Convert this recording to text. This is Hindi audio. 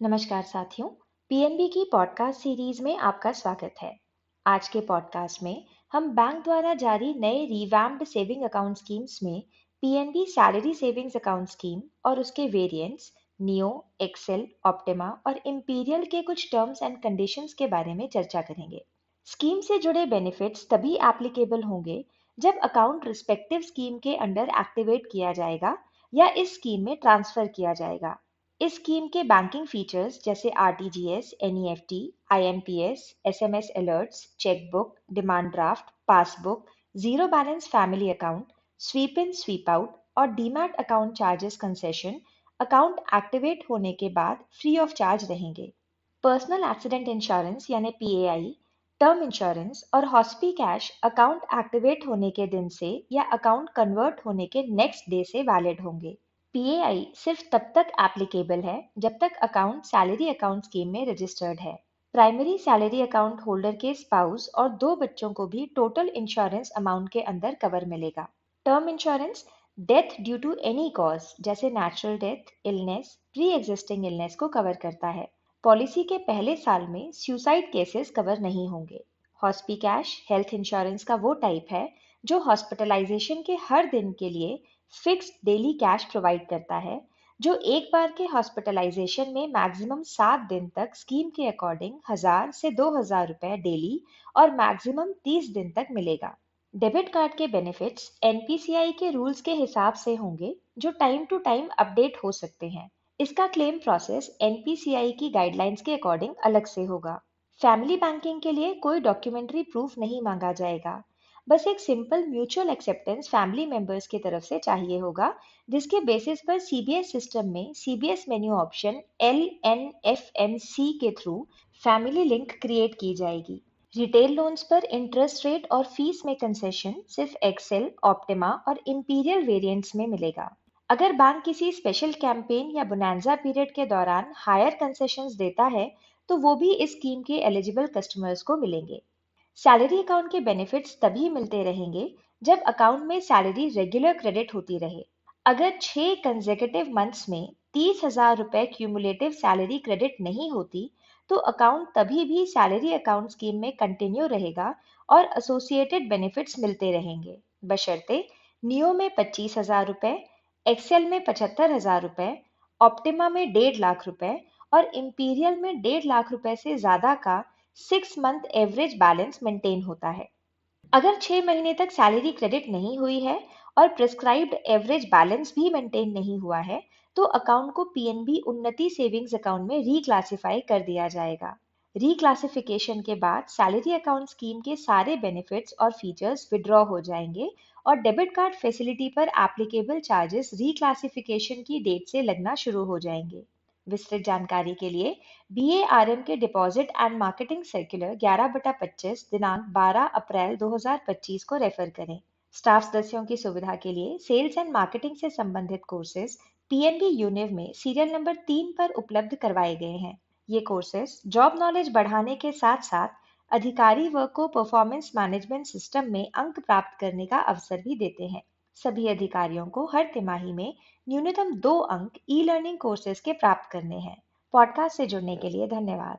नमस्कार साथियों, पीएनबी की पॉडकास्ट सीरीज में आपका स्वागत है। आज के पॉडकास्ट में हम बैंक द्वारा जारी नए रिवैम्प्ड सेविंग अकाउंट स्कीम्स में PNB salary savings account scheme और उसके वेरिएंट्स नियो, एक्सेल, ऑप्टिमा और इंपीरियल के कुछ टर्म्स एंड कंडीशंस के बारे में चर्चा करेंगे। स्कीम से जुड़े बेनिफिट्स तभी एप्लीकेबल होंगे जब अकाउंट रिस्पेक्टिव स्कीम के अंडर एक्टिवेट किया जाएगा या इस स्कीम में ट्रांसफर किया जाएगा। इस स्कीम के बैंकिंग फीचर्स जैसे RTGS, NEFT, IMPS, SMS alerts, chequebook, demand draft, passbook, zero balance family account, sweep in sweep out और demat account charges concession account activate होने के बाद फ्री ऑफ चार्ज रहेंगे। पर्सनल एक्सीडेंट इंश्योरेंस यानी पीएआई, टर्म इंश्योरेंस और हॉस्पी कैश अकाउंट एक्टिवेट होने के दिन से या अकाउंट कन्वर्ट होने के नेक्स्ट डे से वैलिड होंगे। पीएआई सिर्फ तब तक एप्लीकेबल है जब तक अकाउंट सैलरी अकाउंट स्कीम में रजिस्टर्ड है। प्राइमरी सैलरी अकाउंट होल्डर के स्पाउस और 2 बच्चों को भी टोटल इंश्योरेंस अमाउंट के अंदर कवर मिलेगा। Term insurance death due to any cause जैसे natural death, illness, pre existing illness को कवर करता है। पॉलिसी के पहले साल में सुसाइड केसेस कवर नहीं होंगे। हॉस्पी कैश हेल्थ इंश्योरेंस का वो टाइप है जो हॉस्पिटलाइजेशन के हर दिन के लिए फिक्स्ड डेली कैश प्रोवाइड करता है, जो एक बार के हॉस्पिटलाइजेशन में मैक्सिमम 7 दिन तक स्कीम के अकॉर्डिंग 1000 से 2000 रुपए डेली और मैक्सिमम 30 दिन तक मिलेगा। डेबिट कार्ड के बेनिफिट्स एनपीसीआई के रूल्स के हिसाब से होंगे, जो टाइम टू टाइम अपडेट हो सकते हैं। इसका क्लेम प्रोसेस एनपीसीआई की गाइडलाइंस के अकॉर्डिंग अलग से होगा। फैमिली बैंकिंग के लिए कोई डॉक्यूमेंट्री प्रूफ नहीं मांगा जाएगा, बस एक simple mutual acceptance family members की तरफ से चाहिए होगा, जिसके बेसिस पर सीबीएस सिस्टम में सीबीएस मेन्यू ऑप्शन LNFMC के थ्रू फैमिली लिंक क्रिएट की जाएगी। रिटेल लोन्स पर इंटरेस्ट रेट और फीस में कंसेशन सिर्फ एक्सेल, ऑप्टिमा और इंपीरियल वेरिएंट्स में मिलेगा। अगर बैंक किसी स्पेशल कैंपेन या बोनांजा पीरियड के दौरान हायर कंसेशंस देता है, तो वो भी इस स्कीम के एलिजिबल कस्टमर्स को मिलेंगे। सैलरी अकाउंट के बेनिफिट्स तभी मिलते रहेंगे जब अकाउंट में सैलरी रेगुलर क्रेडिट होती रहे। अगर 6 कंसेक्यूटिव मंथ्स में 30,000 रुपए क्यूमुलेटिव सैलरी क्रेडिट नहीं होती, तो अकाउंट तभी भी सैलरी अकाउंट स्कीम में कंटिन्यू रहेगा और एसोसिएटेड बेनिफिट्स मिलते रहेंगे, बशर्ते नियो में 25,000 रुपए, एक्सेल में 75,000 रुपए, ऑप्टिमा में 1.5 लाख रुपए और इंपीरियल में 1.5 लाख रुपए से ज्यादा का 6 मंथ एवरेज बैलेंस मेंटेन होता है। अगर 6 महीने तक सैलरी क्रेडिट नहीं हुई है और प्रिस्क्राइब्ड एवरेज बैलेंस भी मेंटेन नहीं हुआ है, तो अकाउंट को पीएनबी उन्नति सेविंग्स अकाउंट में रीक्लासिफाई कर दिया जाएगा। रीक्लासिफिकेशन के बाद सैलरी अकाउंट स्कीम के सारे बेनिफिट्स और फीचर्स विड्रॉ हो जाएंगे और डेबिट कार्ड फैसिलिटी पर एप्लीकेबल चार्जेस रीक्लासिफिकेशन की डेट से लगना शुरू हो जाएंगे। विस्तृत जानकारी के लिए बीएआरएम के डिपॉजिट एंड मार्केटिंग सर्कुलर 11/25 दिनांक 12 अप्रैल 2025 को रेफर करें। स्टाफ सदस्यों की सुविधा के लिए सेल्स एंड मार्केटिंग से संबंधित कोर्सेज पीएनबी यूनिव में सीरियल नंबर 3 पर उपलब्ध करवाए गए हैं। ये कोर्सेज जॉब नॉलेज बढ़ाने के साथ साथ अधिकारी वर्ग को परफॉर्मेंस मैनेजमेंट सिस्टम में अंक प्राप्त करने का अवसर भी देते हैं। सभी अधिकारियों को हर तिमाही में न्यूनतम 2 अंक ई लर्निंग कोर्सेज के प्राप्त करने हैं। पॉडकास्ट से जुड़ने के लिए धन्यवाद।